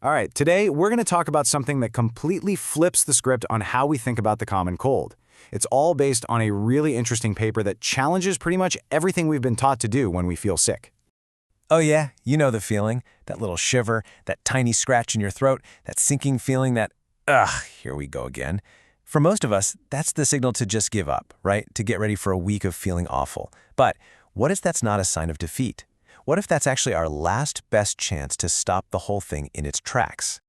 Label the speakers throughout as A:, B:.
A: All right, today we're going to talk about something that completely flips the script on how we think about the common cold. It's all based on a really interesting paper that challenges pretty much everything we've been taught to do when we feel sick.
B: Oh yeah, you know the feeling. That little shiver, that tiny scratch in your throat, that sinking feeling that, here we go again. For most of us, that's the signal to just give up, right? To get ready for a week of feeling awful. But what if that's not a sign of defeat? What if that's actually our last best chance to stop the whole thing in its tracks?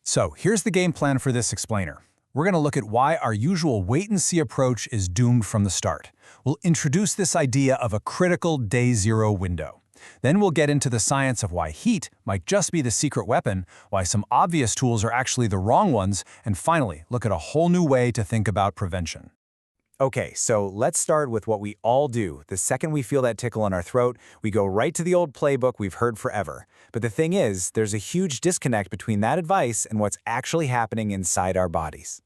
C: So here's the game plan for this explainer. We're going to look at why our usual wait-and-see approach is doomed from the start. We'll introduce this idea of a critical day-0 window. Then we'll get into the science of why heat might just be the secret weapon, why some obvious tools are actually the wrong ones, and finally, look at a whole new way to think about prevention.
A: Okay, so let's start with what we all do. The second we feel that tickle in our throat, we go right to the old playbook we've heard forever. But the thing is, there's a huge disconnect between that advice and what's actually happening inside our bodies.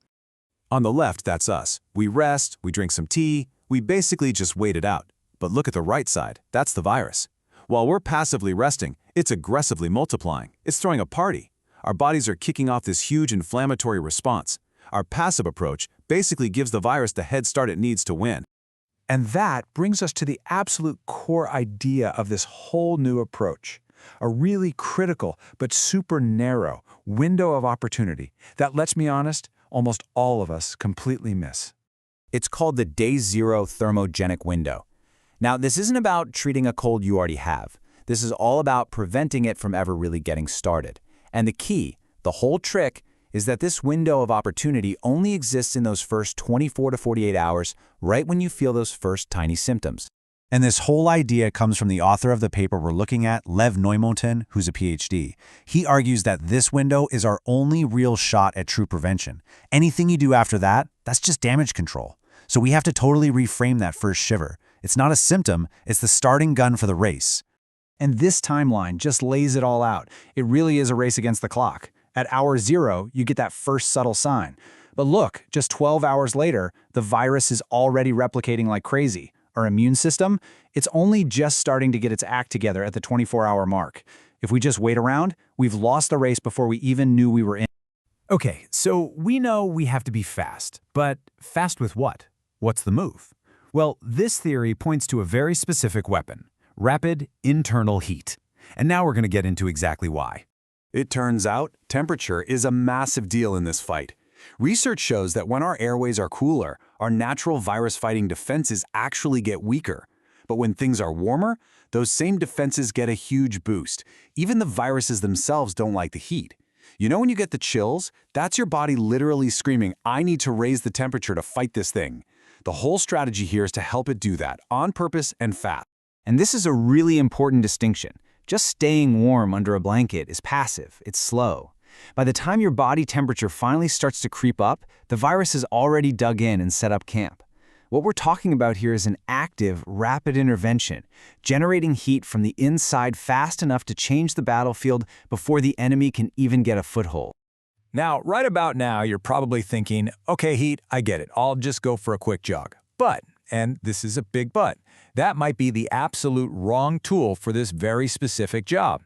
D: On the left, that's us. We rest, we drink some tea, we basically just wait it out. But look at the right side, that's the virus. While we're passively resting, it's aggressively multiplying. It's throwing a party. Our bodies are kicking off this huge inflammatory response. Our passive approach basically gives the virus the head start it needs to win.
C: And that brings us to the absolute core idea of this whole new approach. A really critical but super narrow window of opportunity that, let's be honest, almost all of us completely miss.
A: It's called the Day-0 thermogenic window. Now, this isn't about treating a cold you already have. This is all about preventing it from ever really getting started. And the key, the whole trick, is that this window of opportunity only exists in those first 24 to 48 hours, right when you feel those first tiny symptoms.
E: And this whole idea comes from the author of the paper we're looking at, Lev Neumonten, who's a PhD. He argues that this window is our only real shot at true prevention. Anything you do after that, that's just damage control. So we have to totally reframe that first shiver. It's not a symptom, it's the starting gun for the race.
C: And this timeline just lays it all out. It really is a race against the clock. At hour 0, you get that first subtle sign. But look, just 12 hours later, the virus is already replicating like crazy. Our immune system, it's only just starting to get its act together at the 24-hour mark. If we just wait around, we've lost the race before we even knew we were in.
F: Okay, so we know we have to be fast, but fast with what? What's the move? Well, this theory points to a very specific weapon, rapid internal heat. And now we're going to get into exactly why.
D: It turns out, temperature is a massive deal in this fight. Research shows that when our airways are cooler, our natural virus-fighting defenses actually get weaker. But when things are warmer, those same defenses get a huge boost. Even the viruses themselves don't like the heat. You know when you get the chills? That's your body literally screaming, I need to raise the temperature to fight this thing. The whole strategy here is to help it do that, on purpose and fast.
A: And this is a really important distinction. Just staying warm under a blanket is passive, it's slow. By the time your body temperature finally starts to creep up, the virus has already dug in and set up camp. What we're talking about here is an active, rapid intervention, generating heat from the inside fast enough to change the battlefield before the enemy can even get a foothold.
F: Now, right about now, you're probably thinking, okay, heat, I get it. I'll just go for a quick jog. But, and this is a big but, that might be the absolute wrong tool for this very specific job.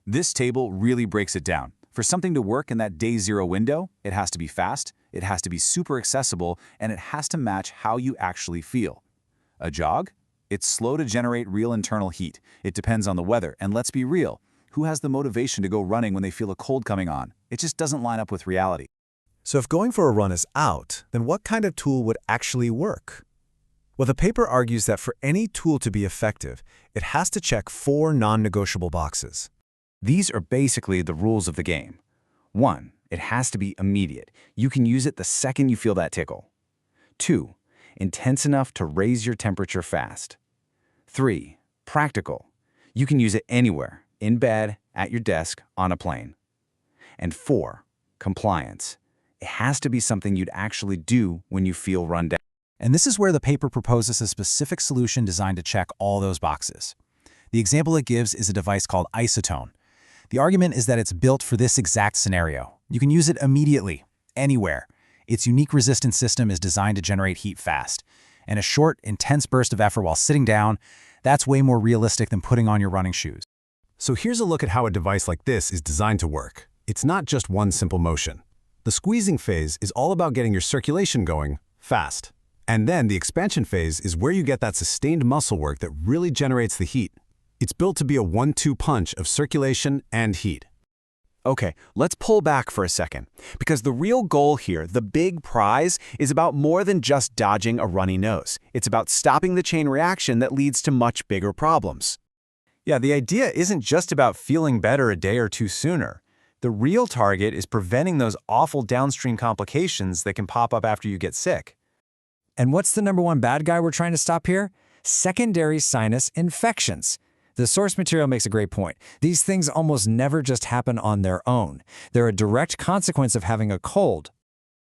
D: This table really breaks it down. For something to work in that Day-0 window, it has to be fast, it has to be super accessible, and it has to match how you actually feel. A jog? It's slow to generate real internal heat. It depends on the weather, and let's be real. Who has the motivation to go running when they feel a cold coming on? It just doesn't line up with reality.
E: So if going for a run is out, then what kind of tool would actually work? Well, the paper argues that for any tool to be effective, it has to check 4 non-negotiable boxes.
A: These are basically the rules of the game. 1, it has to be immediate. You can use it the second you feel that tickle. 2, intense enough to raise your temperature fast. 3, practical. You can use it anywhere, in bed, at your desk, on a plane. And 4, compliance. It has to be something you'd actually do when you feel run down.
E: And this is where the paper proposes a specific solution designed to check all those boxes. The example it gives is a device called IsoTone. The argument is that it's built for this exact scenario. You can use it immediately, anywhere. Its unique resistance system is designed to generate heat fast. And a short, intense burst of effort while sitting down, that's way more realistic than putting on your running shoes.
G: So here's a look at how a device like this is designed to work.
D: It's not just one simple motion. The squeezing phase is all about getting your circulation going fast. And then the expansion phase is where you get that sustained muscle work that really generates the heat. It's built to be a 1-2 punch of circulation and heat.
A: Okay, let's pull back for a second, because the real goal here, the big prize, is about more than just dodging a runny nose. It's about stopping the chain reaction that leads to much bigger problems. Yeah, the idea isn't just about feeling better a day or two sooner. The real target is preventing those awful downstream complications that can pop up after you get sick.
B: And what's the number one bad guy we're trying to stop here? Secondary sinus infections. The source material makes a great point. These things almost never just happen on their own. They're a direct consequence of having a cold.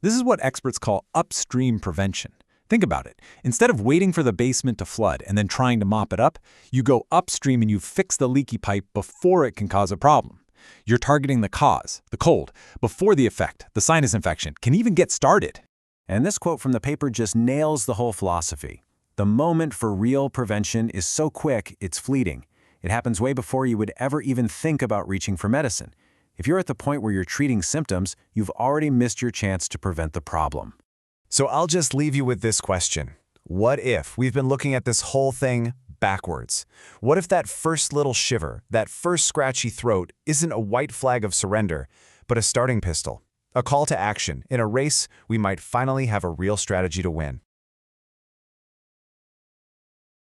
F: This is what experts call upstream prevention. Think about it. Instead of waiting for the basement to flood and then trying to mop it up, you go upstream and you fix the leaky pipe before it can cause a problem. You're targeting the cause, the cold, before the effect, the sinus infection, can even get started.
A: And this quote from the paper just nails the whole philosophy. The moment for real prevention is so quick, it's fleeting. It happens way before you would ever even think about reaching for medicine. If you're at the point where you're treating symptoms, you've already missed your chance to prevent the problem.
E: So I'll just leave you with this question. What if we've been looking at this whole thing backwards? What if that first little shiver, that first scratchy throat, isn't a white flag of surrender, but a starting pistol? A call to action in a race we might finally have a real strategy to win.